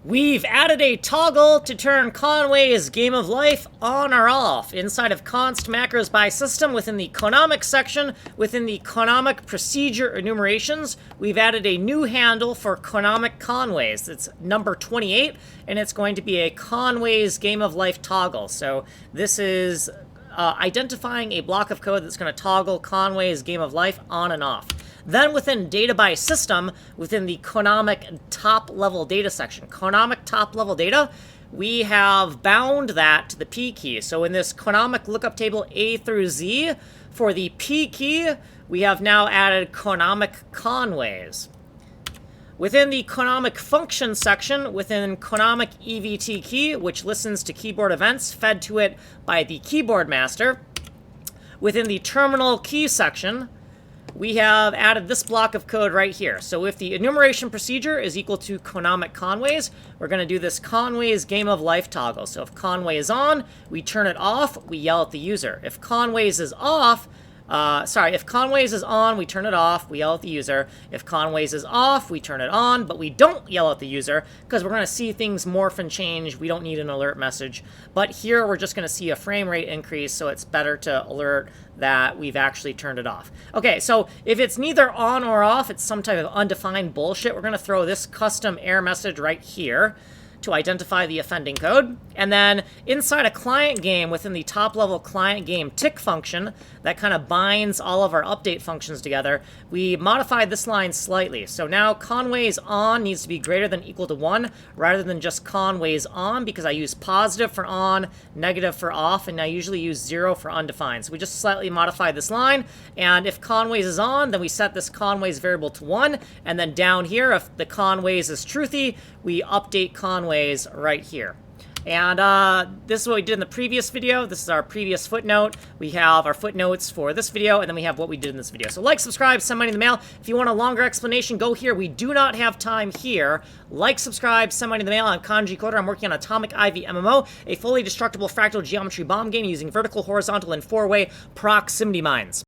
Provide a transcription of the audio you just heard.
We've added a toggle to turn Conway's Game of Life on or off inside of const macros by system within the Conomic section. Within the Conomic procedure enumerations, we've added a new handle for Conomic Conways. It's number 28, and it's going to be a Conway's Game of Life toggle. So this is identifying a block of code that's going to toggle Conway's Game of Life on and off. Then within data by system, within the Conomic top-level data section, Conomic top-level data, we have bound that to the P key. So in this Conomic lookup table A through Z, for the P key, we have now added Conomic Conways. Within the Conomic function section, within Conomic EVT key, which listens to keyboard events fed to it by the keyboard master, within the terminal key section, we have added this block of code right here. So if the enumeration procedure is equal to Conomic Conways, we're going to do this Conway's Game of Life toggle. So if Conway is on, we turn it off, we yell at the user. If Conway's is off, if Conway's is on, we turn it off, we yell at the user. If Conway's is off, we turn it on, but we don't yell at the user because we're going to see things morph and change. We don't need an alert message. But here we're just going to see a frame rate increase, so it's better to alert that we've actually turned it off. Okay, so if it's neither on or off, it's some type of undefined bullshit, we're going to throw this custom error message right here to identify the offending code. And then inside a client game, within the top-level client game tick function that kind of binds all of our update functions together, we modified this line slightly. So now Conway's on needs to be greater than equal to 1 rather than just Conway's on, because I use positive for on, negative for off, and I usually use 0 for undefined. So we just slightly modified this line, and if Conway's is on, then we set this Conway's variable to 1, and then down here, if the Conway's is truthy, we update Conway's right here. And this is what we did in the previous video. This is our previous footnote. We have our footnotes for this video, and then we have what we did in this video. So like, subscribe, send money in the mail. If you want a longer explanation, go here. We do not have time here. Like, subscribe, send money in the mail. I'm Kanji Coder. I'm working on Atomic Ivy MMO, a fully destructible fractal geometry bomb game using vertical, horizontal, and 4-way proximity mines.